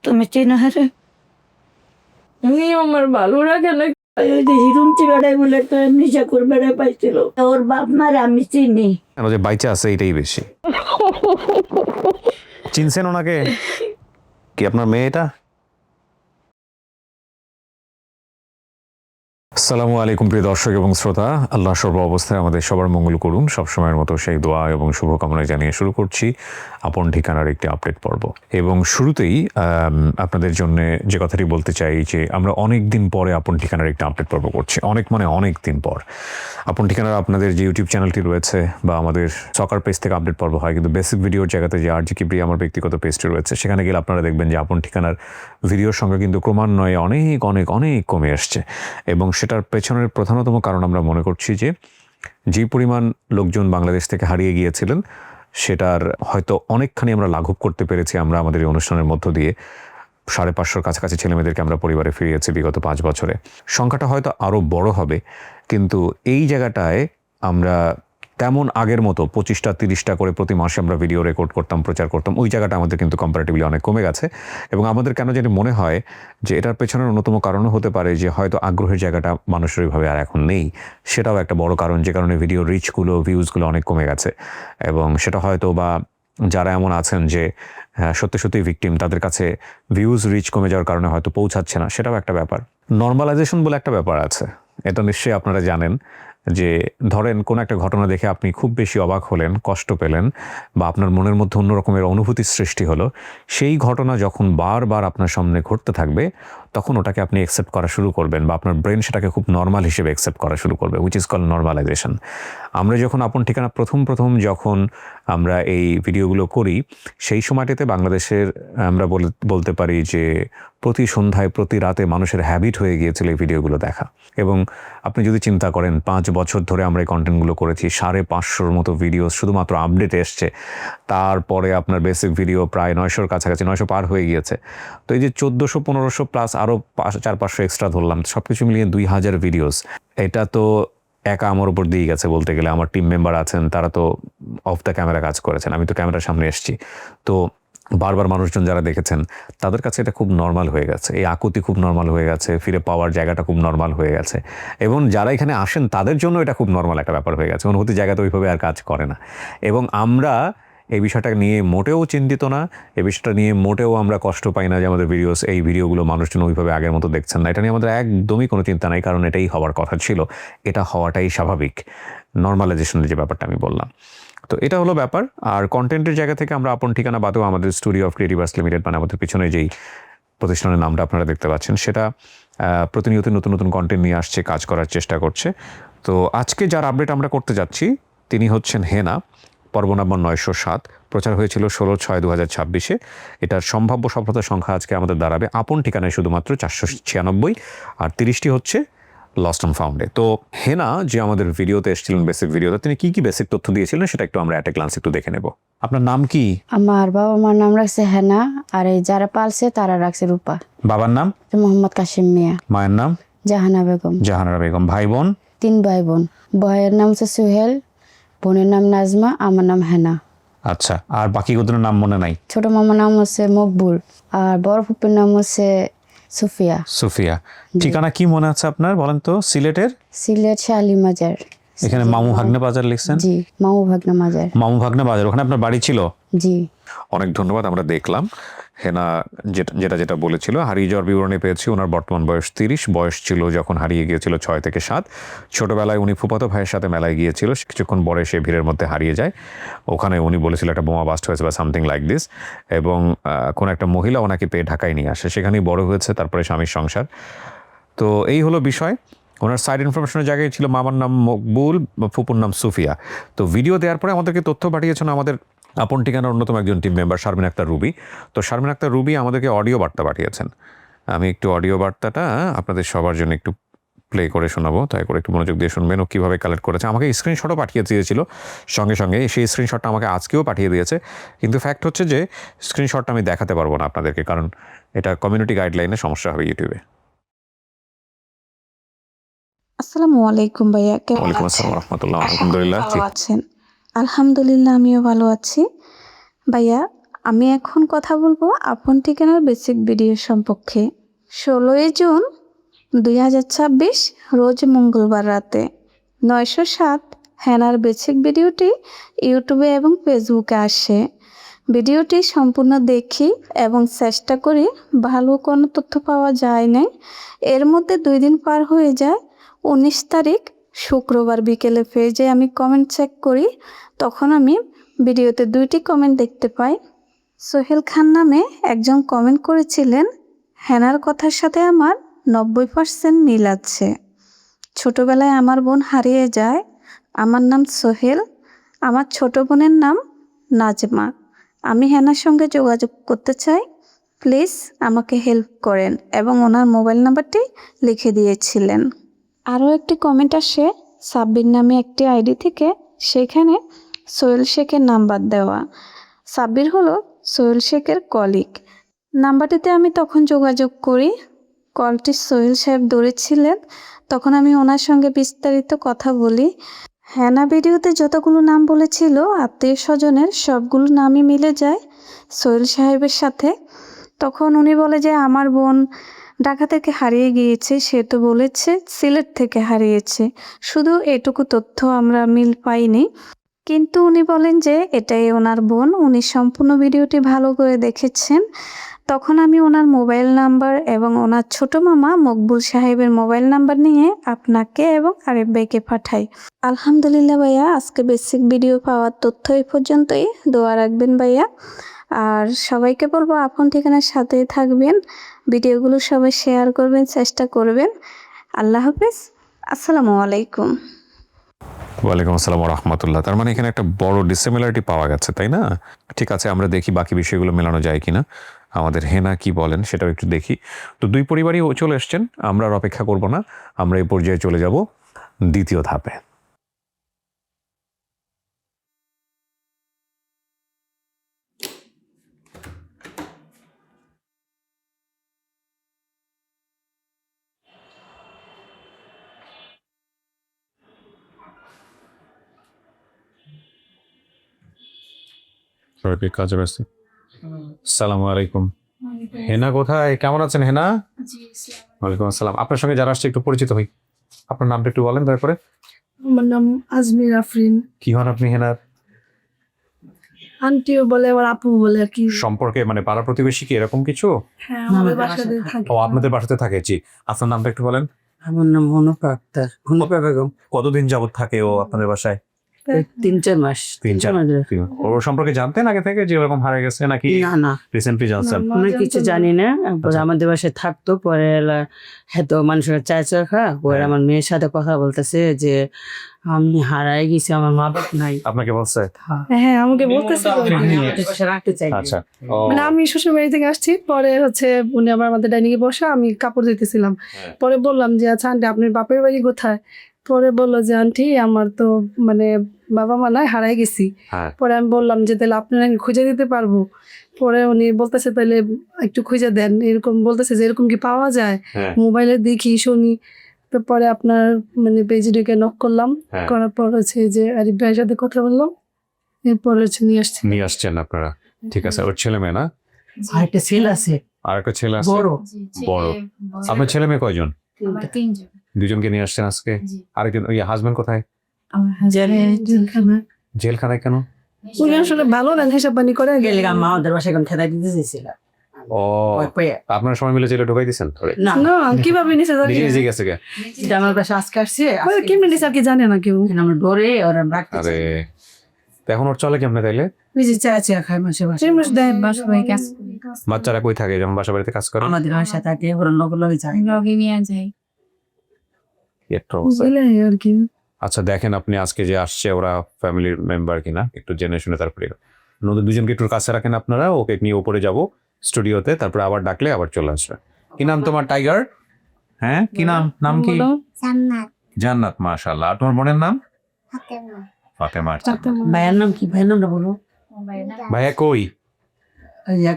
তুমি চিনো হারে উনি আমার ভালো লাগে না। ওই যে হিরুমচি বেড়ায় বলে একটা নিশাকুর বেড়ায় পাইছিল, ওর বাপ মারে আমি চিনি। কেন যে বাইচা আছে এটাই বেশি। চিনছেন ওনাকে? কি আপনার মেয়ে এটা? আসসালামু আলাইকুম প্রিয় দর্শক এবং শ্রোতা, আল্লাহ সর্ব অবস্থায় আমাদের সবার মঙ্গল করুন। সবসময়ের মতো সেই দোয়া এবং শুভকামনা জানিয়ে শুরু করছি আপন ঠিকানার একটি আপডেট পর্ব। এবং শুরুতেই আপনাদের জন্য যে কথাটি বলতে চাই যে আমরা অনেক দিন পরে আপন ঠিকানার একটি আপডেট পর্ব করছি। অনেক দিন পর। আপন ঠিকানার আপনাদের যে ইউটিউব চ্যানেলটি রয়েছে বা আমাদের সকার পেজ থেকে আপডেট পর্ব হয়, কিন্তু বেসিক ভিডিওর জায়গাতে যে আর জি কিবরিয়া আমার ব্যক্তিগত পেজটি রয়েছে, সেখানে গেলে আপনারা দেখবেন যে আপন ঠিকানার ভিডিওর সংখ্যা কিন্তু ক্রমান্বয়ে অনেক কমে আসছে। এবং সেটার পেছনের প্রধানতম কারণ আমরা মনে করছি যে পরিমাণ লোকজন বাংলাদেশ থেকে হারিয়ে গিয়েছিলেন, সেটার হয়তো অনেকখানি আমরা লাঘব করতে পেরেছি আমরা আমাদের এই অনুষ্ঠানের মধ্য দিয়ে। 550 কাছাকাছি ছেলেমেয়েদেরকে আমরা পরিবারে ফিরিয়েছি বিগত 5 বছরে। সংখ্যাটা হয়তো আরও বড় হবে, কিন্তু এই জায়গাটায় আমরা তেমন আগের মতো 25টা 30টা করে প্রতি মাসে আমরা ভিডিও রেকর্ড করতাম, প্রচার করতাম, ওই জায়গাটা আমাদের কিন্তু কম্পারেটিভলি অনেক কমে গেছে। এবং আমাদের কেন জানি মনে হয় যে এটার পেছনের অন্যতম কারণও হতে পারে যে হয়তো আগ্রহের জায়গাটা মানুষের ওইভাবে আর এখন নেই। সেটাও একটা বড় কারণ, যে কারণে ভিডিও রিচগুলো, ভিউজগুলো অনেক কমে গেছে। এবং সেটা হয়তো বা যারা এমন আছেন যে সত্যি ভিকটিম, তাদের কাছে ভিউজ রিচ কমে যাওয়ার কারণে হয়তো পৌঁছাচ্ছে না, সেটাও একটা ব্যাপার। নর্মালাইজেশন বলে একটা ব্যাপার আছে, এটা নিশ্চয়ই আপনারা জানেন। যে ধরেন কোন একটা ঘটনা দেখে আপনি খুব বেশি অবাক হলেন, কষ্ট পেলেন, বা আপনার মনের মধ্যে অন্য রকমের অনুভূতির সৃষ্টি হলো, সেই ঘটনা যখন বারবার আপনার সামনে ঘটতে থাকবে, তখন ওটাকে আপনি অ্যাকসেপ্ট করা শুরু করবেন, বা আপনার ব্রেন সেটাকে খুব নর্মাল হিসেবে অ্যাকসেপ্ট করা শুরু করবে, উইচ ইজ কল নর্মালাইজেশন। আমরা যখন আপন ঠিকানা প্রথম যখন আমরা এই ভিডিওগুলো করি, সেই সময়টাতে বাংলাদেশের আমরা বলতে পারি যে প্রতি সন্ধ্যায় প্রতি রাতে মানুষের হ্যাবিট হয়ে গিয়েছিল এই ভিডিওগুলো দেখা। এবং আপনি যদি চিন্তা করেন 5 বছর ধরে আমরা এই কন্টেন্টগুলো করেছি, 550 মতো ভিডিও শুধুমাত্র আপডেট এসছে, তারপরে আপনার বেসিক ভিডিও প্রায় 900 কাছাকাছি, 900 পার হয়ে গিয়েছে। তো এই যে 1400-1500 প্লাস আরও 400-500 এক্সট্রা ধরলাম, সব কিছু মিলিয়ে 2000 ভিডিওস। এটা তো একা আমার উপর দিয়ে গেছে বলতে গেলে। আমার টিম মেম্বার আছেন, তারা তো অফ দ্য ক্যামেরা কাজ করেছেন, আমি তো ক্যামেরার সামনে এসেছি। তো বারবার মানুষজন যারা দেখেছেন, তাদের কাছে এটা খুব নর্মাল হয়ে গেছে, এই আকুতি খুব নর্মাল হয়ে গেছে, ফিরে পাওয়ার জায়গাটা খুব নর্মাল হয়ে গেছে। এবং যারা এখানে আসেন তাদের জন্য এটা খুব নর্মাল একটা ব্যাপার হয়ে গেছে, অনুভূতি জায়গাতে ওইভাবে আর কাজ করে না। এবং আমরা এই বিষয়টা নিয়ে মোটেও চিন্তিত না, এই বিষয়টা নিয়ে মোটেও আমরা কষ্ট পাই না যে আমাদের এই ভিডিওগুলো মানুষজন ওইভাবে আগের মতো দেখছেন না। এটা নিয়ে আমাদের একদমই কোনো চিন্তা নাই, কারণ এটাই হওয়ার কথা ছিল, এটা হওয়াটাই স্বাভাবিক। নর্মালাইজেশনের যে ব্যাপারটা আমি বললাম, তো এটা হলো ব্যাপার। আর কন্টেন্টের জায়গা থেকে আমরা আপন ঠিকানা বাদেও আমাদের studio of creative arts limited, মানে আমাদের পিছনে যেই প্রতিষ্ঠানের নামটা আপনারা দেখতে পাচ্ছেন, সেটা প্রতিনিয়ত নতুন কন্টেন্ট নিয়ে আসছে, কাজ করার চেষ্টা করছে। তো আজকে যার আপডেট আমরা করতে যাচ্ছি, তিনি হচ্ছেন হেনা, পর্ব নম্বর 907। প্রচার হয়েছিল 16/6/2026। এটার সম্ভাব্য সফলতার সংখ্যা আজকে আমাদের দাঁড়াবে আপন ঠিকানায় শুধুমাত্র 496, আর 30টি হচ্ছে লস্ট অ্যান্ড ফাউন্ডে। তো হেনা যে আমাদের ভিডিওতে এসেছিলেন, বেসিক ভিডিওতে, তিনি কি বেসিক তথ্য দিয়েছিলেন সেটা একটু আমরা অ্যাট এ গ্লান্স একটু দেখে নেব। আপনার নাম কি? আমার বাবা মার নাম রাখছে হেনা, আর এই যারা পালছে তারা রাখছে রূপা। বাবার নাম? মোহাম্মদ কাশিম মিয়া। মায়ের নাম? জাহানা বেগম। জাহানারা বেগম। ভাই বোন? 3 ভাই বোন। ভাইয়ের নাম হচ্ছে সুহেল, বোনের নাম নাজমা, আমার নাম হেনা। আচ্ছা, আর বাকি ওদের নাম মনে নাই? ছোট মামার নাম হচ্ছে মকবুল, আর বড় ফুপির নাম হচ্ছে সুফিয়া। সুফিয়া। ঠিকানা কি মনে আছে আপনার, বলেন তো? সিলেটের? সিলেট শালি মাজার। এখানে মামু ভাগ্নে বাজার লিখছেন? জি, মামু ভাগনা মাজার। মামু ভাগ্নে বাজার, ওখানে আপনার বাড়ি ছিল? জি। অনেক ধন্যবাদ। আমরা দেখলাম হেনা যেটা বলেছিল, হারিয়ে যাওয়ার বিবরণী পেয়েছি। ওনার বর্তমান বয়স 30, বয়স ছিল যখন হারিয়ে গিয়েছিল 6 থেকে 7। ছোটবেলায় উনি ফুফাতো ভাইয়ের সাথে মেলায় গিয়েছিল, কিছুক্ষণ পরে সে ভিড়ের মধ্যে হারিয়ে যায়। ওখানে উনি বলেছিল একটা বোমা বাস্ট হয়েছে বা সামথিং লাইক দিস, এবং কোন একটা মহিলা ওনাকে পেয়ে ঢাকায় নিয়ে আসে, সেখানেই বড় হয়েছে, তারপরে স্বামীর সংসার। তো এই হলো বিষয়। ওনার সাইড ইনফরমেশনের জায়গায় ছিল মামার নাম মকবুল, ফুপুর নাম সুফিয়া। তো ভিডিও দেওয়ার পরে আমাদেরকে তথ্য পাঠিয়েছেন আমাদের আপন ঠিকানার অন্যতম একজন টিম মেম্বার শারমিন আক্তার রুবি। তো শারমিন আক্তার রুবি আমাদেরকে অডিও বার্তা পাঠিয়েছেন। আমি একটু অডিও বার্তাটা আপনাদের সবার জন্য একটু প্লে করে শোনাবো, তাই করে একটু মনোযোগ দিয়ে শুনবেন ও কীভাবে কালেক্ট করেছে। আমাকে স্ক্রিনশটও পাঠিয়ে দিয়েছিল সঙ্গে সেই স্ক্রিনশটটা আমাকে আজকেও পাঠিয়ে দিয়েছে, কিন্তু ফ্যাক্ট হচ্ছে যে স্ক্রিনশটটা আমি দেখাতে পারবো না আপনাদেরকে, কারণ এটা কমিউনিটি গাইডলাইনে সমস্যা হবে ইউটিউবে। আসসালামু আলাইকুম ভাইয়া, কেমন ওয়ালাইকুম আছেন? আসসালাম রহমতুল্লাহ। আলহামদুলিল্লাহ। ভালো আছেন? আলহামদুলিল্লাহ, আমিও ভালো আছি। ভাইয়া, আমি এখন কথা বলবো আপন ঠিকানার বেসিক ভিডিও সম্পর্কে। 16 জুন 2026 রোজ মঙ্গলবার রাতে 907 হেনার বেসিক ভিডিওটি ইউটিউবে এবং ফেসবুকে আসে। ভিডিওটি সম্পূর্ণ দেখি এবং চেষ্টা করি ভালো কোনো তথ্য পাওয়া যায় না। এর মধ্যে 2 দিন পার হয়ে যায়। 19 তারিখ শুক্রবার বিকেলে পেজে আমি কমেন্ট চেক করি, তখন আমি ভিডিওতে 2টি কমেন্ট দেখতে পাই। সোহেল খান নামে একজন কমেন্ট করেছিলেন, হেনার কথার সাথে আমার 90% মিল আছে। ছোটবেলায় আমার বোন হারিয়ে যায়। আমার নাম সোহেল, আমার ছোট বোনের নাম নাজমা। আমি হেনার সঙ্গে যোগাযোগ করতে চাই, প্লিজ আমাকে হেল্প করেন, এবং ওনার মোবাইল নাম্বারটি লিখে দিয়েছিলেন। আরও একটি কমেন্ট আসে সাব্বির নামে একটি আইডি থেকে, সেখানে সোহেল শেখের নাম্বার দেওয়া। সাব্বির হলো সোহেল শেখের কলিগ। নাম্বারটিতে আমি তখন যোগাযোগ করি। কলটি সোহেল সাহেব ধরেছিলেন, তখন আমি ওনার সঙ্গে বিস্তারিত কথা বলি। হেনা ভিডিওতে যতগুলো নাম বলেছিল আত্মীয় স্বজনের, সবগুলো নামই মিলে যায় সোহেল সাহেবের সাথে। তখন উনি বলে যে আমার বোন ঢাকা থেকে হারিয়ে গিয়েছে, সে তো বলেছে সিলেট থেকে হারিয়েছে, শুধু এটুকু তথ্য আমরা মিল পাইনি। কিন্তু উনি বলেন যে এটাই ওনার বোন, উনি সম্পূর্ণ ভিডিওটি ভালো করে দেখেছেন। তখন আমি ওনার মোবাইল নাম্বার এবং ওনার ছোট মামা মকবুল সাহেবের মোবাইল নাম্বার নিয়ে আপনাকে এবং আরেফ ভাইকে পাঠাই। আলহামদুলিল্লাহ ভাইয়া, আজকে বেসিক ভিডিও পাওয়ার তথ্য এই পর্যন্তই। দোয়া রাখবেন ভাইয়া। আর সবাইকে বলবো আপন ঠিকানার সাথেই থাকবেন, ভিডিওগুলো সবাই শেয়ার করবেন, চেষ্টা করবেন। আল্লাহ হাফেজ, আসসালামু আলাইকুম। ওয়ালাইকুম আসসালাম রহমতুল্লাহ। তার মানে এখানে একটা বড় ডিসিমিলারিটি পাওয়া গেছে, তাই না? ঠিক আছে, আমরা দেখি বাকি বিষয়গুলো মেলানো যায় কিনা। আমাদের হেনা কি বলেন সেটাও একটু দেখি। তো 2 পরিবারই চলে এসছেন, আমরা আর অপেক্ষা করব না, আমরা এই পর্যায়ে চলে যাব দ্বিতীয় ধাপে। কাজে ব্যস্ত। আসসালামু আলাইকুম। হেনা কোথায়, কেমন আছেন হেনা? ওয়ালাইকুম আসসালাম। আপনার সঙ্গে যারা আসছে একটু পরিচিত হই। আপনার নামটা একটু বলেন দয়া করে। আমার নাম আজমির আফরিন। কি হন আপনি হেনার? আন্টিও বলে, আবার আপু বলে আর কি। সম্পর্কে মানে পাড়া প্রতিবেশী কি এরকম কিছু? হ্যাঁ, আমাদের বাসাতে থাকে। ও, আপনাদের বাসাতে থাকে। জি, আপনার নামটা একটু বলেন। আমার নাম হনুফা আক্তার, হনুফা বেগম। কতদিন যাবত থাকে ও আপনাদের বাসায়? 3-4 মাস। 3-4 ওর সম্পর্কে জানতেন আগে থেকে যে এরকম হারিয়ে গেছে, নাকি না না, রিসেন্টলি জানছেন? কোনো কিছু জানি না। পরে আমাদের বাসায় থাকতো, পরে হয়তো মানুষের চায় চরখা, পরে আমার মেয়ের সাথে কথা বলতেছে যে আমি হারাই গেছি, আমার মা বাপ নাই। আপনাকে বলছে? হ্যাঁ, আমাকে বলতেছিল। আমাদের বাসায় রাখতে চাই। আচ্ছা। মানে আমি শ্বশুর বাড়ি থেকে আসছি, পরে হচ্ছে উনি আবার আমাদের ডাইনিং এ বসে, আমি কাপড় দিতেছিলাম। পরে বললাম যে আচ্ছা আন্টি, আপনার বাপের বাড়ি কোথায়? পরে বললো যে আন্টি আমার তো মানে বাবা মা নাই, হারাই গেছি। পরে আমি বললাম যে তাহলে আপনারা খুঁজে দিতে পারবো? পরে উনি বলতেছে তাহলে একটু খুঁজে দেন, এরকম বলতেছে যে এরকম কি পাওয়া যায়? মোবাইলে দেখি শুনি। তো পরে আপনার মানে পেজে ঢুকে নক করলাম, করার পর হচ্ছে যে আরিফ ভাইয়ের সাথে কথা বললাম, এরপর হচ্ছে নিয়ে আসছেন আপনারা। ঠিক আছে, ওর ছেলে মেয়ে না? আর একটা ছেলে আছে, আর একটা ছেলে আছে বড়। বড়। আপনার ছেলে মেয়ে কয়জন? 3জন। 2জনকে নিয়ে আসছেন আজকে। আরেকজন ওই হাজবেন্ড কোথায়? জেলখানায় কেন? উনি আসলে ভালো না, হিসাব পানি করে গেলে আমাদের বাসায় এখন খেদাই দিতে চাইছিল। ও, আপনারা সবাই মিলে জেলে ঢুকাই দিয়েছেন? না না, কিভাবে নিছে জানি নিজে না। নিজে গেছে গে? এটা আমার বাসায় আজকে আসছে, কেমনি নিছে আর কি জানে না কেউ। আমার ডরে ওরা রাখতে আরে, চাই। তো এখন ওর চলে কেমনে তাইলে? নিজে চাচা খায় মাসে মাসে। সেই মাস দেয় বাসায় কাজ। বাচ্চারা কই থাকে, যেমন বাসা বাড়িতে কাজ করে? আমাদের বাসায় থাকে, ওরা নগর লগে যায়। লগে নিয়ে যাই। বুঝলে আর কি। আচ্ছা, দেখেন আপনি আজকে যে আসছে ওরা ফ্যামিলির মেম্বার কিনা একটু জেনে শুনে তারপরে। নতুন 2জনকে একটু কাছে রাখেন আপনারা, ওকে নিয়ে উপরে যাব স্টুডিওতে, তারপরে আবার ডাকলে আবার চলে আসবে। কি নাম তোমার টাইগার? হ্যাঁ, কি নাম? নাম কি? জান্নাত। জান্নাত, মাশাআল্লাহ। আর তোমার বোনের নাম? ফাতেমা। ফাতেমা। ভাইয়ের নাম কি? ভাইয়ের নামটা বলো। ভাইয়া কই?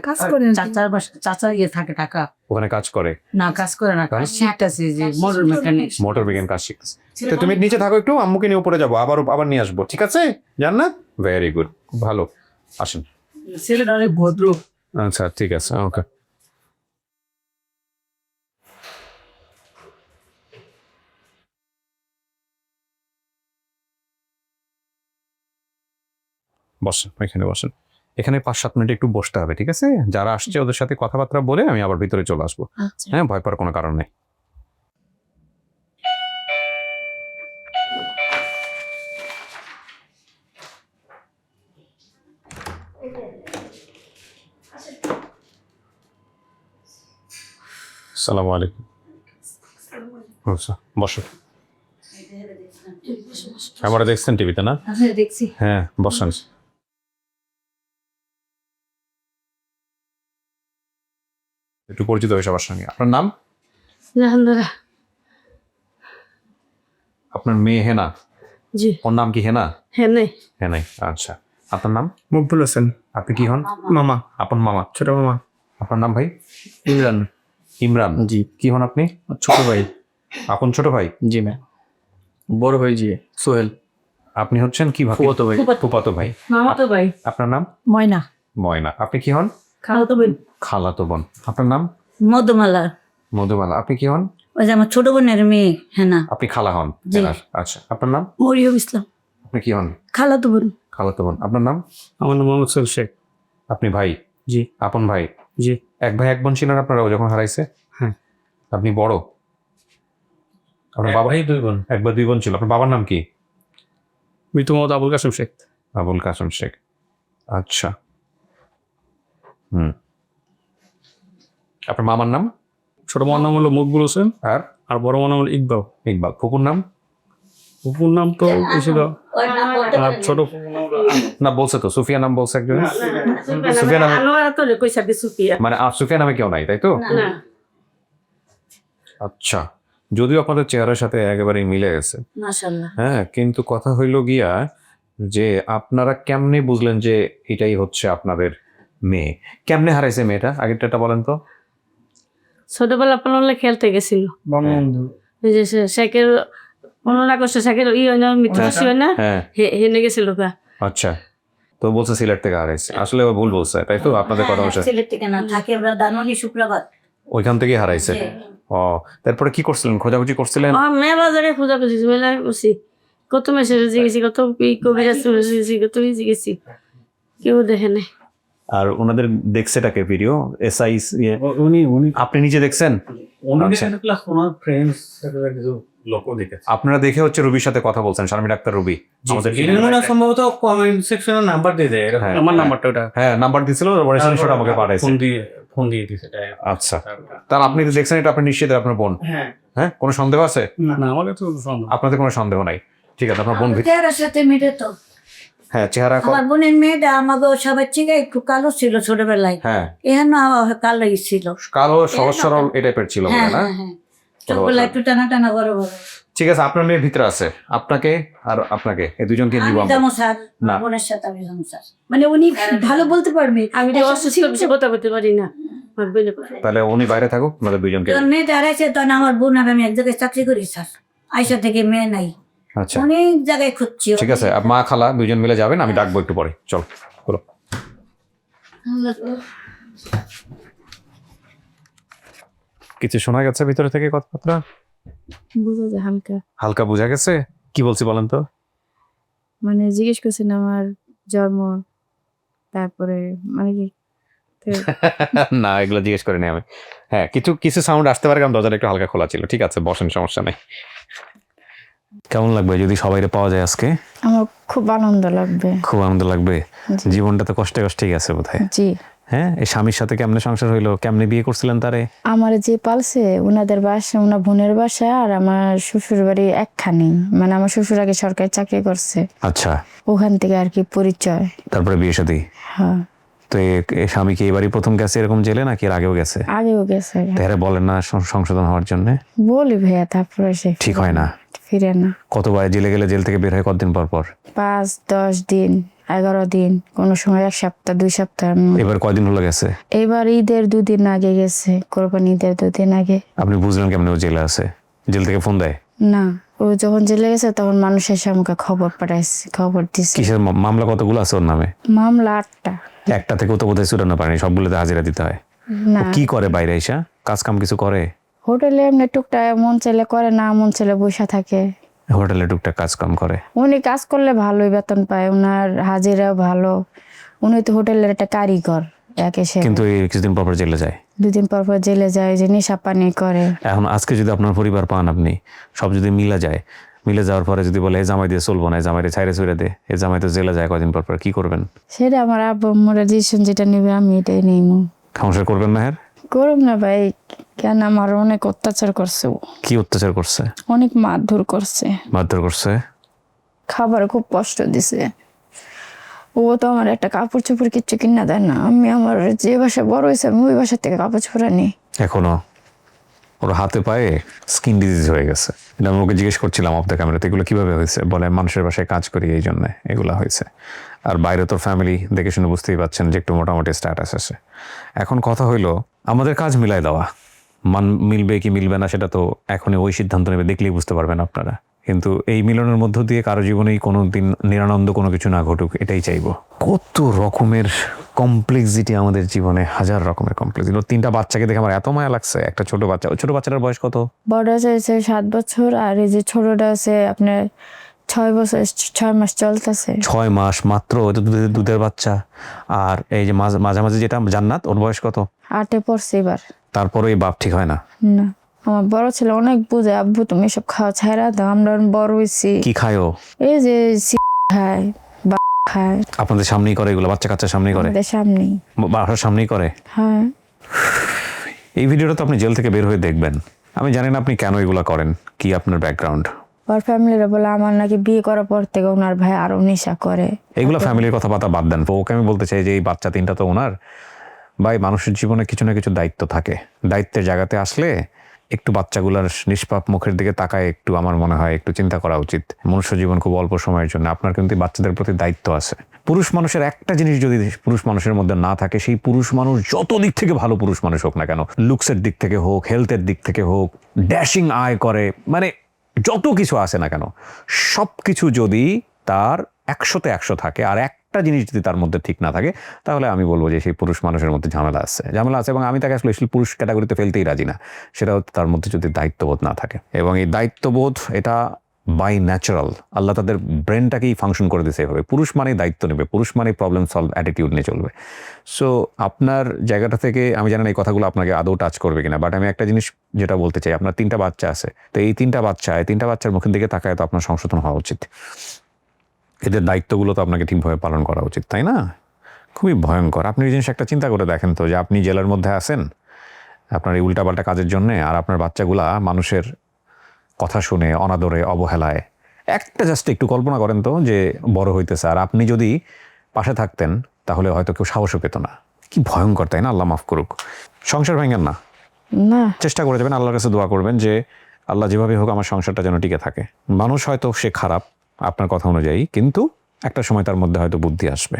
কাজ করে আর কি। চাচার বাসা, চাচা ইয়ে থাকে টাকা, ওখানে কাজ করে? না কাজ করে না, কাজ শিখতেছে যে মোটর মেকানিক। মোটর বিজ্ঞান কাজ শিখতেছে। তো তুমি নিচে থাকো একটু, আম্মুকে নিয়ে উপরে যাবো, আবার নিয়ে আসবো। ঠিক আছে জান্নাত? ভেরি গুড, খুব ভালো। আসেন। ছেলেটা অনেক ভদ্র। আচ্ছা ঠিক আছে, ওকে। বসেন, এখানে বসেন। এখানে 5-7 মিনিট একটু বসতে হবে, ঠিক আছে? যারা আসছে ওদের সাথে কথাবার্তা বলে আমি আবার ভিতরে চলে আসবো। আচ্ছা। হ্যাঁ, ভয় পাওয়ার কোনো কারণ নেই। আসসালামু আলাইকুম। আচ্ছা, বসো। আমরা দেখছেন টিভিতে না? দেখছি। হ্যাঁ, বসেন। একটু পরিচিত হয়ে সবার সঙ্গে। আপনার নাম? জাহানারা। আপনার মেয়ে হেনা? জি। ওর নাম কি হেনা? হ্যাঁ নাই। হেনাই, আচ্ছা। আপনার নাম? মকবুল হোসেন। আপনি কি হন? মামা, আপন মামা। ছোট মামা। আপনার নাম ভাই? ইমরান। ইমরান। জি। কি হন আপনি? ছোট ভাই। আপন ছোট ভাই? জি ম্যাম। বড় ভাই জি সোহেল। আপনি হচ্ছেন কি ভাই? ফুফাতো ভাই। ফুফাতো ভাই। মামাতো ভাই। আপনার নাম? ময়না, ময়না। আপনি কি হন? খালাতো বোন। খালাতো বোন। আপনার নাম? মধুমালা, মধুমালা। আপনি কি হন? ওই যে আমার ছোট বোনের মেয়ে হেনা। আপনি খালা হন? জি। হেনার। আচ্ছা, আপনার নাম? মরিয়ম ইসলাম। আপনি কি হন? খালাতো বোন। খালাতো বোন। আপনার নাম? আমার নাম মোহাম্মদ সোহেল শেখ। আপনি ভাই? জি। আপন ভাই? জি। এক ভাই এক বোন ছিলেন আপনারা যখন হারাইছে? হ্যাঁ। আপনি বড়? আপনার বাবা? ভাই 2 বোন। এক বা 2 বোন ছিল। আপনার বাবার নাম কি? মৃত্যু মোহাম্মদ আবুল কাসেম শেখ। আবুল কাসেম শেখ। আচ্ছা। হুম। আপনার মামার নাম? ছোট মামার নাম হলো মকবুল হোসেন আর আর বড় মামার নাম হলো ইকবাল। ইকবাল। ফুপুর নাম? ফুপুর নাম তো ছিল আর ছোট না, বলছে তো সুফিয়া নাম বলছে একজন। সুফিয়া নামে আনোয়ারা তো কইছা সুফিয়া। মানে সুফিয়া নামে কেউ নাই, তাই তো? না। আচ্ছা, যদিও আপনাদের চেহারার সাথে একেবারে মিলে গেছে, মাশাআল্লাহ। হ্যাঁ, কিন্তু কথা হইল গিয়া যে আপনারা কেমনে বুঝলেন যে এটাই হচ্ছে আপনাদের মেয়ে? কেমনে হারাইছে মেয়েটা? আগেরটা বলেন তো। ছোটবেলা পালনলে খেলতে গেছিল। বঙ্গবন্ধু। ওই যে শেখের 15 আগস্টে শেখের হয় না, মৃত্যুবার্ষিকী হয় না, হ্যাঁ, হেনে গেছিল গা। আচ্ছা। তো বলছে সিলেট থেকে হারাইছে, আসলে ও ভুল বলছে, তাই তো? আপনাদের কথা হচ্ছে সিলেট থেকে না থাকে, আমরা দানমনি শুক্রবার। ওইখান থেকেই হারাইছে। ও, তারপরে কি করছিলেন? খোঁজাখুঁজি করছিলেন? মেয়ে বাজারে পূজা করছি, মেলা করছি, কত মেসেজে জিগেছি, কত কবিরাজ গেছি, কত জিগেছি, কেউ দেখে নাই। আর ওনাদের দেখছেটাকে ভিডিও এসআই? উনি উনি আপনি নিজে দেখছেন? উনি আচ্ছা। দেখেন প্লাস ওনার ফ্রেন্ডস কিছু লোকও দেখেছে। আপনারা দেখে হচ্ছে রুবির সাথে কথা বলছেন, শারমিন আক্তার রুবি আমাদের। মনে সম্ভবত কমেন্ট সেকশনে নাম্বার দিয়ে দেয়। হ্যাঁ। আমার নাম্বারটা ওটা হ্যাঁ, নাম্বার দিছিল, পরে স্ক্রিনশট আমাকে পাঠাইছে। ফোন দিয়ে দিছে তাই। আচ্ছা, তাহলে আপনি তো দেখছেন, এটা আপনি নিশ্চিত আপনার বোন? হ্যাঁ। হ্যাঁ, কোনো সন্দেহ আছে? না আমার কাছে তো সন্দেহ। আপনাদের কোনো সন্দেহ নাই? ঠিক আছে, আপনার বোন চেহারার সাথে মিলে তো। হ্যাঁ, চেহারা আমার বোনের মেয়েটা আমাকে সবার থেকে একটু কালো ছিল ছোটবেলায়, হ্যাঁ, এখন কালোই ছিল। কালো, সহজ সরল এই টাইপের ছিল হ্যাঁ বলে না? হ্যাঁ হ্যাঁ, চোখগুলা একটু টানা টানা বড় বড়। ঠিক আছে, আপনার মেয়ের ভিতরে আছে, আপনাকে আর আপনাকে এই দুজনকে নিব আমি আমরা। যাবো স্যার, না। বোনের সাথে আমি যাবো স্যার। মানে উনি ভালো বলতে পারবে। আমি তো অসুস্থ বেশি কথা বলতে পারি না, আমার বোনে পারে। তাহলে উনি বাইরে থাকুক, আমাদের দুইজনকে। যখন মেয়েটা হারাইছে তখন আমার বোন আর আমি এক জায়গায় চাকরি করি স্যার, আইসা থেকে মেয়ে নাই, আচ্ছা, অনেক জায়গায় খুঁজছি। ঠিক আছে, মা খালা দুইজন মিলে যাবেন, আমি ডাকবো একটু পরে। চল, বলো। কিছু শোনা গেছে ভিতরে থেকে কথাবার্তা? বুঝা যায় হালকা। হালকা বোঝা গেছে? কি বলছি বলেন তো? মানে জিজ্ঞেস করছেন আমার জন্ম, তারপরে মানে কি না, এগুলো জিজ্ঞেস করিনি আমি। হ্যাঁ, কিছু কিছু সাউন্ড আসতে পারে, কারণ দরজাটা একটু হালকা খোলা ছিল। ঠিক আছে, বসেন, সমস্যা নেই। কেমন লাগবে যদি সবাইরে পাওয়া যায় আজকে? আমার খুব আনন্দ লাগবে। খুব আনন্দ লাগবে। জি। জীবনটা তো কষ্টে কষ্টেই গেছে বোধহয়। জি। হ্যাঁ, এই স্বামীর সাথে কেমনে সংসার হইলো? কেমনে বিয়ে করছিলেন তারে? আমার যে পালছে ওনাদের বাসা, ওনার বোনের বাসা আর আমার শ্বশুর বাড়ি একখানি। মানে আমার শ্বশুর আগে সরকারি চাকরি করছে, আচ্ছা, ওখান থেকে আর কি পরিচয়। তারপরে বিয়ে শাদী। হ্যাঁ, তো এই স্বামী কি এবারই প্রথম গেছে এরকম জেলে, নাকি এর আগেও গেছে? আগেও গেছে। তাহলে বলেন না সংশোধন হওয়ার জন্য? বলি ভাইয়া, তারপরে সে ঠিক হয় না। ফিরে না। কতবার জেলে গেলে জেল থেকে বের হয় কতদিন পর পর? 5-10 দিন, 11 দিন, কোনো সময় 1 সপ্তাহ 2 সপ্তাহ। এবার কয়দিন হলো গেছে? এবার ঈদের 2 দিন আগে গেছে, কোরবানি ঈদের 2 দিন আগে। আপনি বুঝলেন কেমন ও জেলে আছে? জেল থেকে ফোন দেয়? না, ও যখন জেলে গেছে তখন মানুষ এসে আমাকে খবর পাঠাইছে, খবর দিছে। কিসের মামলা কতগুলো আছে ওর নামে? মামলা 8টা। একটা থেকেও তো বোধহয় ছুটানো পারেনি, সবগুলোতে হাজিরা দিতে হয়। না, ও কি করে বাইরে এসা? কাজ কাম কিছু করে? হোটেলে এমনি টুকটাক মন চাইলে করে, না মন চাইলে বসে থাকে। হোটেলে টুকটাক কাজ কাম করে। উনি কাজ করলে ভালোই বেতন পায়, ওনার হাজিরাও ভালো। উনি তো হোটেলের একটা কারিগর একে সে। কিন্তু এই কিছুদিন পর পর জেলে যায়। 2 দিন পর পর জেলে যায়, যে নেশা পানি করে। এখন আজকে যদি আপনার পরিবার পান, আপনি সব যদি মিলা যায়, মিলে যাওয়ার পরে যদি বলে এই জামাই দিয়ে চলবো না, এই জামাইরে ছাইরে ছুড়ে দে, এই জামাই তো জেলে যায় কদিন পর পর, কি করবেন? সেটা আমার আব্বু আম্মুরা ডিসিশন যেটা নিবে আমি এটাই নিব। সংসার করবেন না? হ্যাঁ, করব না ভাই, কেন? আমার অনেক অত্যাচার করছে ও, কি অত্যাচার করছে? অনেক মারধর করছে, মারধর করছে? খাবার খুব কষ্ট দিছে। ও তো আমার একটা কাপড় চোপড় কিচ্ছু কিনা দেয় না। আমি আমার যে বাসায় বড় হয়েছে আমি ওই বাসার থেকে কাপড় চোপড় আনি। এখনো ওর হাতে পায়ে স্কিন ডিজিজ হয়ে গেছে। এটা আমি ওকে জিজ্ঞেস করছিলাম অফ দ্য ক্যামেরাতে, এগুলো কিভাবে হয়েছে? বলে মানুষের বাসায় কাজ করি এই জন্য এগুলো হয়েছে। আর বাইরে তোর ফ্যামিলি দেখে শুনে বুঝতেই পাচ্ছেন যে একটু মোটামুটি স্ট্যাটাস আছে। এখন কথা হইলো আমাদের কাজ মিলাই দেওয়া। মিলবে কি মিলবে না সেটা তো এখনই ওই সিদ্ধান্ত নেবে, দেখলেই বুঝতে পারবেন আপনারা। কিন্তু এই মিলনের মধ্য দিয়ে কারো জীবনেই কোনো দিন নিরানন্দ কোনো কিছু না ঘটুক, এটাই চাইবো। কত রকমের কমপ্লেক্সিটি আমাদের জীবনে, হাজার রকমের কমপ্লেক্সিটি। 3টা বাচ্চাকে দেখে আমার এত মায়া লাগছে। একটা ছোট বাচ্চা, ওই ছোট বাচ্চাটার বয়স কত? বড় আছে 7 বছর, আর এই যে ছোটটা আছে আপনার 6 বছর 6 মাস চলতেছে। 6 মাস মাত্র, এটা দুধের বাচ্চা। আর এই যে মাঝামাঝি যেটা জান্নাত, ওর বয়স কত? 8-এ পড়ছে এবার। তারপরে এই বাপ ঠিক হয় না? না, আমার বড় ছেলে অনেক বুঝে, আব্বু তুমি এসব খাওয়া ছাইরা দাও, আমরা বড় হয়েছি। কি খায় ও? এই যে খায় বা খায়, আপনাদের সামনেই করে এগুলো? বাচ্চা কাচ্চার সামনেই করে? আমাদের সামনেই। বাসার সামনেই করে? হ্যাঁ। এই ভিডিওটা তো আপনি জেল থেকে বের হয়ে দেখবেন। আমি জানি না আপনি কেন এগুলো করেন, কি আপনার ব্যাকগ্রাউন্ড। ওর ফ্যামিলিরা বলে আমার নাকি বিয়ে করার পর থেকে ওনার ভাই আরো নেশা করে। এগুলো ফ্যামিলির কথাবার্তা বাদ দেন। ওকে আমি বলতে চাই যে এই বাচ্চা 3টা তো ওনার। ভাই, মানুষের জীবনে কিছু না কিছু দায়িত্ব থাকে। দায়িত্বের জায়গাতে আসলে একটু বাচ্চাগুলার নিষ্পাপ মুখের দিকে তাকায় একটু, আমার মনে হয় একটু চিন্তা করা উচিত। মনুষ্য জীবন খুব অল্প সময়ের জন্য। আপনার কিন্তু বাচ্চাদের প্রতি দায়িত্ব আছে। পুরুষ মানুষের একটা জিনিস যদি পুরুষ মানুষের মধ্যে না থাকে, সেই পুরুষ মানুষ যত দিক থেকে ভালো পুরুষ মানুষ হোক না কেন, লুকসের দিক থেকে হোক, হেলথের দিক থেকে হোক, ড্যাশিং আয় করে, মানে যত কিছু আছে না কেন, সব কিছু যদি তার 100-তে 100 থাকে, আর একটা জিনিস যদি তার মধ্যে ঠিক না থাকে, তাহলে আমি বলবো যে সেই পুরুষ মানুষের মধ্যে ঝামেলা আছে। এবং আমি তাকে আসলে পুরুষ ক্যাটাগরিতে ফেলতেই রাজি না। সেটা হচ্ছে তার মধ্যে যদি দায়িত্ববোধ না থাকে। এবং এই দায়িত্ববোধ এটা বাই ন্যাচারাল, আল্লাহ তাদের ব্রেনটাকেই ফাংশন করে দিয়েছে এভাবে। পুরুষ মানেই দায়িত্ব নেবে, পুরুষ মানেই প্রবলেম সলভ অ্যাটিটিউড নিয়ে চলবে। সো আপনার জায়গাটা থেকে আমি জানি না এই কথাগুলো আপনাকে আদৌ টাচ করবে কিনা, বাট আমি একটা জিনিস যেটা বলতে চাই, আপনার 3টা বাচ্চা আছে, তো এই 3টা বাচ্চার মুখের দিকে তাকায় তো আপনার সংশোধন হওয়া উচিত। এদের দায়িত্বগুলো তো আপনাকে ঠিকভাবে পালন করা উচিত, তাই না? খুবই ভয়ঙ্কর। আপনি এই জিনিস একটা চিন্তা করে দেখেন তো, যে আপনি জেলের মধ্যে আছেন আপনার এই উল্টাপাল্টা কাজের জন্যে, আর আপনার বাচ্চাগুলা মানুষের কথা শুনে অনাদরে অবহেলায়, একটা জাস্ট একটু কল্পনা করেন তো যে বড় হইতেছে, আর আপনি যদি পাশে থাকতেন তাহলে হয়তো কেউ সাহসও পেত না। কি ভয়ঙ্কর, তাই না? আল্লাহ মাফ করুক। সংসার ভাঙেন না, না, চেষ্টা করে যাবেন, আল্লাহর কাছে দোয়া করবেন যে আল্লাহ যেভাবে হোক আমার সংসারটা যেন টিকে থাকে। মানুষ হয়তো সে খারাপ আপনার কথা অনুযায়ী, কিন্তু একটা সময় তার মধ্যে হয়তো বুদ্ধি আসবে।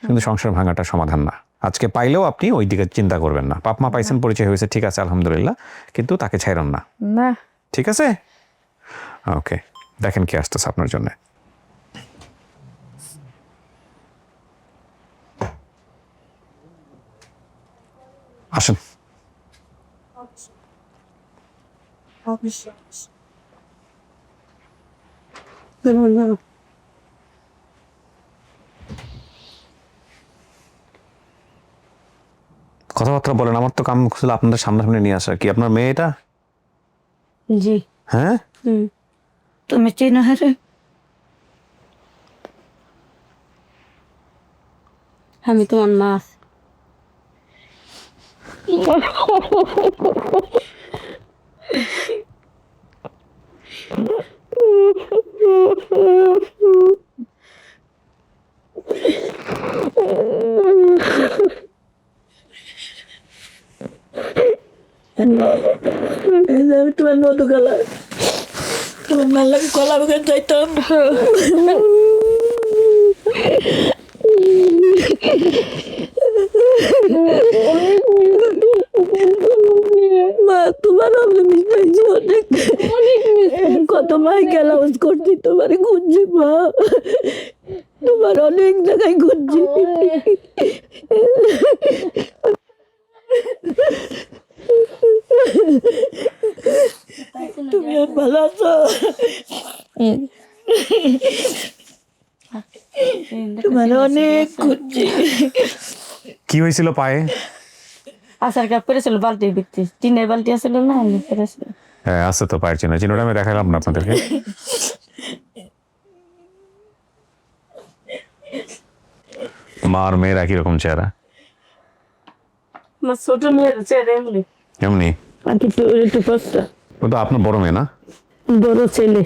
কিন্তু সংসার ভাঙাটা সমাধান না। আজকে পাইলেও আপনি ওই দিকে চিন্তা করবেন না। বাপ মা পাইছেন, পরিচয় হয়েছে, ঠিক আছে আলহামদুলিল্লাহ, কিন্তু তাকে ছাইরেন না, না। ঠিক আছে? ওকে, দেখেন কি আসতেছে আপনার জন্য। আসেন। কথাবার্তা বলেন। আমার তো কাম ছিল আপনাদের সামনাসামনি নিয়ে আসা। কি আপনার মেয়ে এটা? জি। হ্যাঁ, তুমি চেনো হারে? আমি তোমার মা। আমি তোমার মধু গলা, তোমার ভাল লাগে গলা বাগান যাইতাম। মা তোমার আমি মিস পাইছি অনেক, অনেক মিস। কত মাইকেল হাউস করছি, তোমার খুঁজছি মা, তোমার অনেক জায়গায় খুঁজছি। তুমি আর ভালো আছো? তোমার অনেক খুঁজছি। কি হয়েছিল পায়ে? আসার কাপ করেছিল বালতি বিকতে, টিনের বালতি আসলে না করেছিল। হ্যাঁ আছে তো পায়ের চিহ্ন, চিহ্নটা আমি দেখালাম না আপনাদেরকে। মা আর মেয়ের একই রকম চেহারা, আমার ছোট মেয়ের চেহারা এমনি, এমনি। আর একটু একটু কষ্ট। ও তো আপনার বড় মেয়ে না? বড় ছেলে।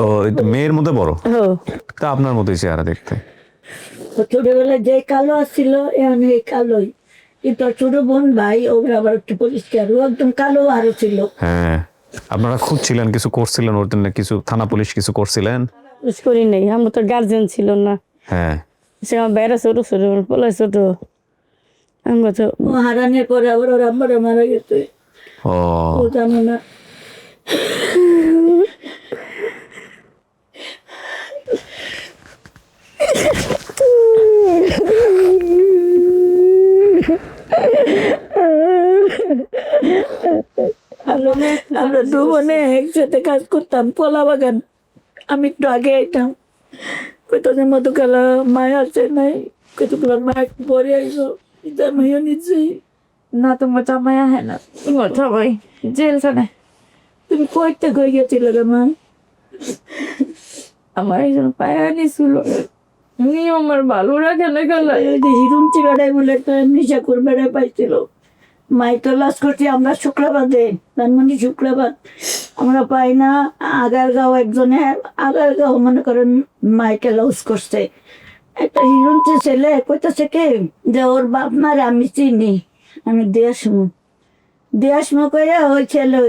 ও মেয়ের মধ্যে বড়, হ্যাঁ, তা আপনার মতোই চেহারা দেখতে। ছোটবেলায় যে কালো আসছিল এখন এই কালোই, কিন্তু ওর ছোট বোন ভাই ওরা আবার একটু পরিষ্কার, ও একদম কালো আরো ছিল। হ্যাঁ আপনারা খুঁজছিলেন, কিছু করছিলেন ওর জন্য, কিছু থানা পুলিশ কিছু করছিলেন? বুঝ করি নাই, আমরা তো গার্জেন ছিল না। হ্যাঁ সে আমার বেড়া ছোট ছোট পোলা ছোট, আমরা তো ও হারানোর পরে আবার ওর আব্বারা মারা গেছে, ও ও জানো না। আমরা দু বোনে একসাথে কাজ করতাম পোলা বাগান। আমি একটু আগে আইতাম, কতদিন মতো গেল মায় আছে নাই, কতগুলো মায় পরে আইসো, এটা মাইও নিচ্ছি না, তোমার জামাই আহে না, তোমার সবাই জেল জানে। তুমি কইতে কই গেছিল রে মা? আমার একজন পায়ে নিছিল, আমার ভালো রাখে না গেল। ওই যে হিরুমচি বেড়াই বলে একটা নিশাকুর বেড়াই পাইছিল, মাই তো লাশ করছি আমরা শুক্রবারে, তার মানে শুক্রবার আমরা পাই না। আগারগাঁও একজনে, আগারগাঁও মনে করেন মাইকেল হাউস করছে, একটা হিরুমচি ছেলে কইতেছে কে যে ওর বাপ মারে আমি চিনি, আমি দেয়াসমু কইয়া ওই ছেলে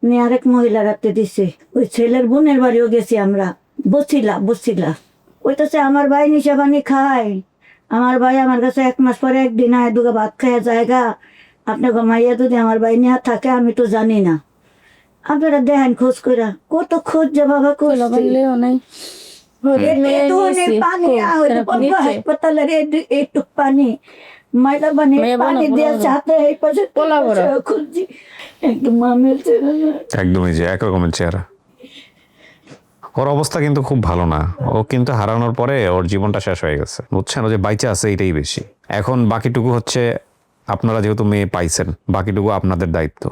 নিয়ে আরেক মহিলা রাখতে দিছে। ওই ছেলের বোনের বাড়িও গেছি আমরা, বসিলা কইতেছে আমার ভাই নিশা পানি খায়, আমার ভাই আমার কাছে 1 মাস পরে একদিন আয় দুগা ভাত খাইয়া জায়গা, আপনার মাইয়া যদি আমার ভাই নিয়ে থাকে আমি তো জানি না। আপনারা দেখেন খোঁজ কইরা, কত খোঁজ যে বাবা করছি। নাই পানি হাসপাতালের এইটুক পানি, ময়লা পানি, পানি দিয়ে সাথে এই পাশে খুঁজছি, একদম মামের ছেলে। একদমই যে একরকমের চেহারা। ওর অবস্থা কিন্তু খুব ভালো না, ও কিন্তু হারানোর পরে ওর জীবনটা শেষ হয়ে গেছে, বুঝছেন? ও যে বাইচে আছে এটাই বেশি। এখন বাকিটুকু হচ্ছে আপনারা যেহেতু মেয়ে পাইছেন, বাকিটুকু আপনাদের দায়িত্ব,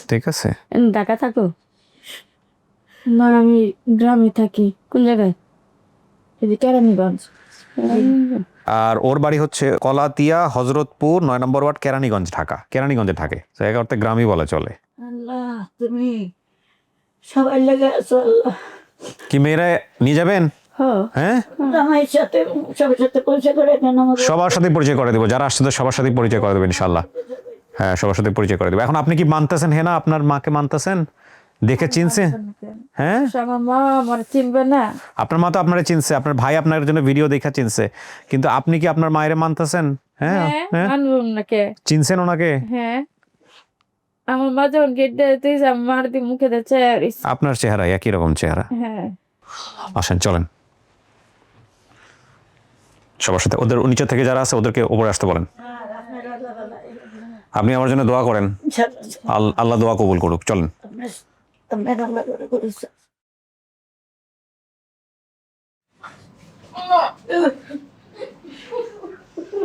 ঠিক আছে? ঢাকা থাকো? না, আমি গ্রামে থাকি। কোন জায়গায়? এই যে কেরানীগঞ্জ। আর ওর বাড়ি হচ্ছে কলাতিয়া, হজরতপুর, 9 নম্বর ওয়ার্ড, কেরানীগঞ্জ, ঢাকা। কেরানীগঞ্জে থাকে, জায়গা অর্থে গ্রামই বলা চলে। আল্লাহ তুমি সবাই লেগে আছো, আল্লাহ। কি মেয়েরা নিয়ে যাবেন? হ্যাঁ আমার সাথে সবার সাথে পরিচয় করে দেন আমাকে। সবার সাথে পরিচয় করে দেবো, যারা আসছে তো সবার সাথে পরিচয় করে দেবেন ইনশাল্লাহ। হ্যাঁ সবার সাথে পরিচয় করে দেবো। এখন আপনি কি মানতেছেন? হ্যাঁ না, আপনার মাকে মানতেছেন? দেখে চিনছে? হ্যাঁ আমার মা আমার চিনবে না। আপনার মা তো আপনারা চিনছে, আপনার ভাই আপনার জন্য ভিডিও দেখা চিনছে, কিন্তু আপনি কি আপনার মায়ের মানতেছেন? হ্যাঁ হ্যাঁ মানবো নাকি? চিনছেন ওনাকে? হ্যাঁ, আমার মা যখন গেট দিতে আমার দি মুখে দিচ্ছে। আপনার চেহারা একই রকম চেহারা। হ্যাঁ, আসেন চলেন সবার সাথে, ওদের নিচে থেকে যারা আছে ওদেরকে উপরে আসতে বলেন। আপনি আমার জন্য দোয়া করেন, আল্লাহ দোয়া কবুল করুক। চলেন।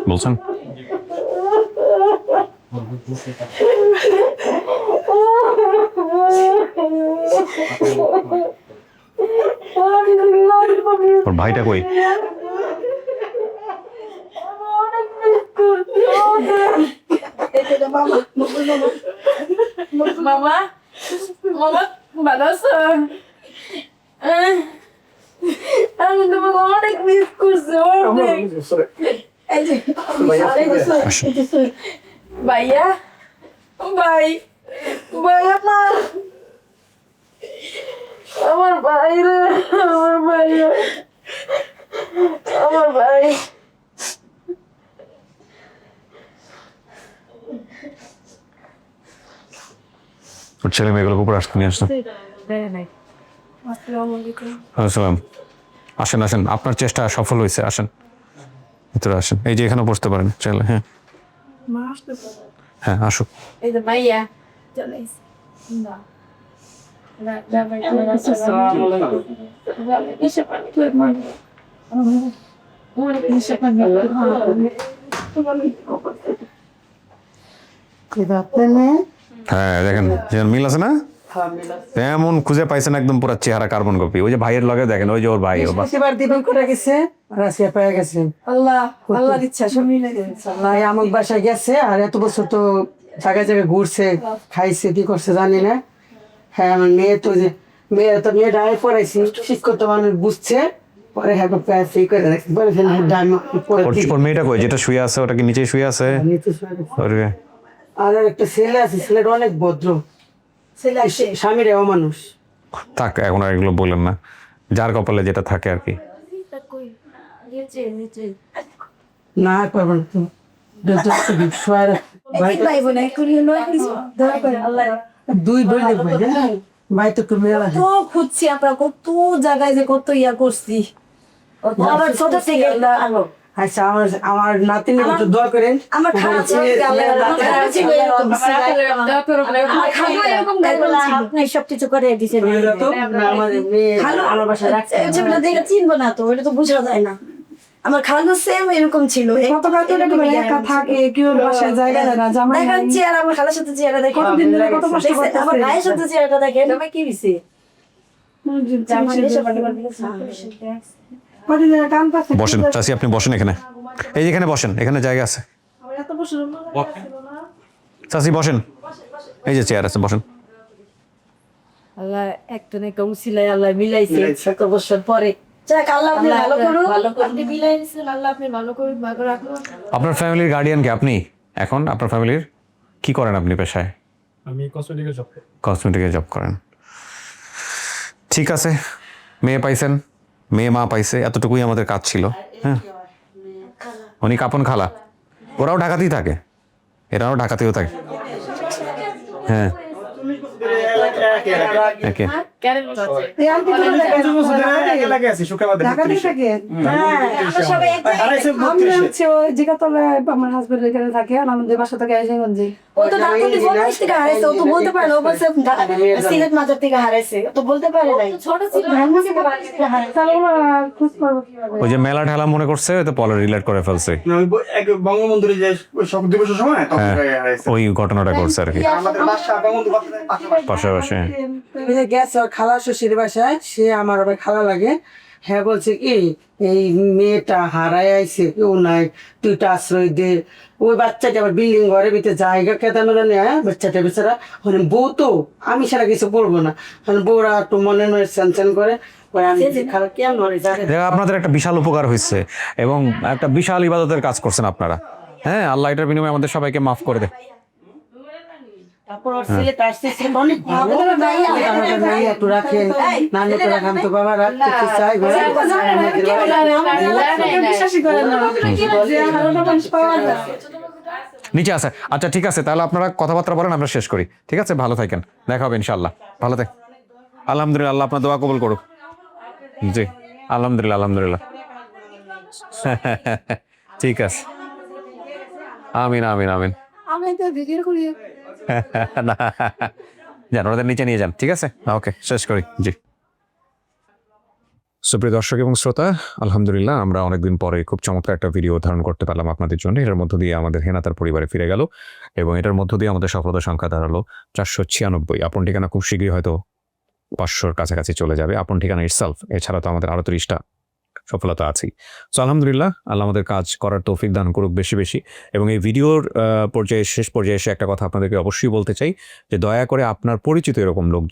বলছেন ওর ভাইটা কই? মামা, মামা ভালো আছো? আমি তোমাকে অনেক মিস করছি, অনেক। ভাইয়া, ভাই, ভাই আমার ভাই রে, আমার ভাই রে, আমার ভাই। ওর ছেলে মেয়েগুলোকে উপরে আসতে নিয়ে আসতো। আসসালাম, আসেন আসেন, আপনার চেষ্টা সফল হয়েছে, আসেন ভিতরে আসেন, এই যে এখানে বসতে পারেন চাইলে। হ্যাঁ হ্যাঁ আসুক। হ্যাঁ দেখেন যেমন মিল আছে না, তেমন খুঁজে পাইছেন একদম পুরো চেহারা কার্বন কপি। ওই যে ভাইয়ের লগে দেখেন, ওই যে ওর ভাই, ও এবার দিবন করে গেছে আর আসিয়া পেয়ে গেছে। আল্লাহ আল্লাহর ইচ্ছা সব মিলে গেছে। আল্লাহ আমার বাসায় গেছে আর এত বছর তো জায়গায় জায়গায় ঘুরছে, খাইছে, কি করছে জানি না। হ্যাঁ আমার মেয়ে তো যে মেয়ে ডাই পড়াইছি, শিক্ষক তো মানুষ বুঝছে, পরে হ্যাঁ ফ্রি করে রাখছি, পরে ওর মেয়েটা কই, যেটা শুয়ে আছে ওটা কি নিচে শুয়ে আছে? আর একটা ছেলে আছে, ছেলেটা অনেক ভদ্র, স্বামীর এও মানুষ। থাক, এখন আর এগুলো বললেন না, যার কপালে যেটা থাকে আর কি। না পারবো না তো, দুই বই দেখবে ভাই তো একটু মেলা তো খুঁজছি আমরা কত জায়গায় যে কত ইয়া করছি। আবার ছোট থেকে আচ্ছা আমার নাতিনি একটু দোয়া করেন। আমার খারাপ আপনি সবকিছু করে দিচ্ছেন, আমার বাসায় রাখতে চিনবো না তো, ওটা তো বোঝা যায় না। আমার খালাতো সেম এরকম ছিল, থাকে কেউ বাসায় জায়গা দেয় না, জামাই দেখেন চেহারা, আমার খালার সাথে চেহারা দেখে কতদিন ধরে কত কষ্ট করতেছে। আমার ভাইয়ের সাথে চেহারাটা দেখে কি হয়েছে। বসেন চাচি, আপনি বসেন এখানে, এই যেখানে বসেন, এখানে জায়গা আছে। চাচি বসেন, এই যে চেয়ার আছে, বসেন। আল্লাহ একটা না কম ছিলাই, আল্লাহ মিলাইছে কত বছর পরে। যাক আল্লাহ আপনি ভালো করুন, আপনি মিলাইছেন, আল্লাহ আপনি ভালো করুন, ভালো রাখুন। আপনার ফ্যামিলির গার্ডিয়ান কে আপনি? এখন আপনার ফ্যামিলির কি করেন আপনি পেশায়? আমি কসমেটিকের জব করি। কসমেটিকে জব করেন, ঠিক আছে। মেয়ে পাইছেন, মেয়ে মা পাইছে, এতটুকুই আমাদের কাজ ছিল। হ্যাঁ, উনি কাপন খালা, ওরাও ঢাকাতেই থাকে, এরাও ঢাকাতেও থাকে। হ্যাঁ একে আমার হাজবেন্ড এখানে থাকে, আমাদের বাসা থেকে আইসাগঞ্জে। ও তো ঢাকা থেকে বলতে থেকে হারাইছে, ও তো বলতে পারে না, ও বলছে সিলেট মাজার থেকে হারাইছে, ও তো বলতে পারে নাই। ছোট ছিল খোঁজ করবো কিভাবে? ওই যে মেলা ঠেলা মনে করছে, ওই তো পলে রিলেট করে ফেলছে, বঙ্গবন্ধুর যে শক দিবসের সময় তখন ওই ঘটনাটা করছে আর কি আমাদের বাসা বঙ্গবন্ধু পাশাপাশি। গেছে ওর খালা শ্বশুর বাসায়, সে আমার আবার খালা লাগে। হ্যাঁ বলছে কি এই মেয়েটা হারায় আইছে, কেউ নাই, তুই একটা আশ্রয় দে। ওই বাচ্চাটা আবার বিল্ডিং ঘরের ভিতরে জায়গা কেদানো নেয়, বাচ্চাটা বেচারা মানে বউ তো, আমি সারা কিছু বলবো না, বউরা একটু মনে মনে স্যান করে। আপনাদের একটা বিশাল উপকার হয়েছে এবং একটা বিশাল ইবাদতের কাজ করছেন আপনারা। হ্যাঁ, আল্লাহ এটার বিনিময়ে আমাদের সবাইকে মাফ করে দেয়। তারপর ওর ছেলেটা আসছে, ছেলেটা অনেক ভালো, একটু রাখেন, নানি তো রাখান তো বাবা রাখতে কি চাই নিচে আছে। আচ্ছা ঠিক আছে, তাহলে আপনারা কথাবার্তা বলেন, আমরা শেষ করি। ঠিক আছে, ভালো থাকেন, দেখা হবে ইনশাআল্লাহ। ভালো থাক। আলহামদুলিল্লাহ, আল্লাহ আপনার দোয়া কবুল করুক। জি আলহামদুলিল্লাহ, আলহামদুলিল্লাহ। ঠিক আছে, আমিন আমিন আমিন। না যান, ওদের নিচে নিয়ে যান। ঠিক আছে, ওকে, শেষ করি। জি সুপ্রিয় দর্শক এবং শ্রোতা, আলহামদুলিল্লাহ আমরা অনেকদিন পরে খুব চমৎকার একটা ভিডিও ধারণ করতে পারলাম আপনাদের জন্য। এটার মধ্য দিয়ে আমাদের হেনা তার পরিবারে ফিরে গেল এবং এটার মধ্য দিয়ে আমাদের সফলতার সংখ্যা দাঁড়ালো 496। আপন ঠিকানা খুব শীঘ্রই হয়তো 500-র কাছাকাছি চলে যাবে। আপন ঠিকানা ইটসেলফ, এছাড়া তো আমাদের আরো 30টা সফলতা আছেই। সো আলহামদুলিল্লাহ, আল্লাহ আমাদের কাজ করার তৌফিক দান করুক বেশি বেশি। এবং এই ভিডিওর শেষ পর্যায়ে এসে একটা কথা আপনাদেরকে অবশ্যই বলতে চাই যে দয়া করে আপনার পরিচিত এরকম লোক,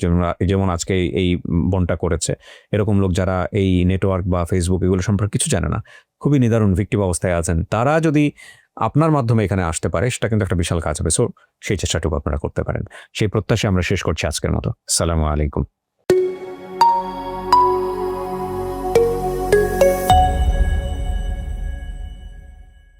যেমন আজকে এই বনটা করেছে, এরকম লোক যারা এই নেটওয়ার্ক বা ফেসবুক এগুলো সম্পর্কে কিছু জানে না, খুবই নিদারুণ ভিক্টিম অবস্থায় আছেন, তারা যদি আপনার মাধ্যমে এখানে আসতে পারে, সেটা কিন্তু একটা বিশাল কাজ হবে। সো সেই চেষ্টাটুকু আপনারা করতে পারেন। সেই প্রত্যাশা আমরা শেষ করছি আজকের মতো। আসসালামু আলাইকুম।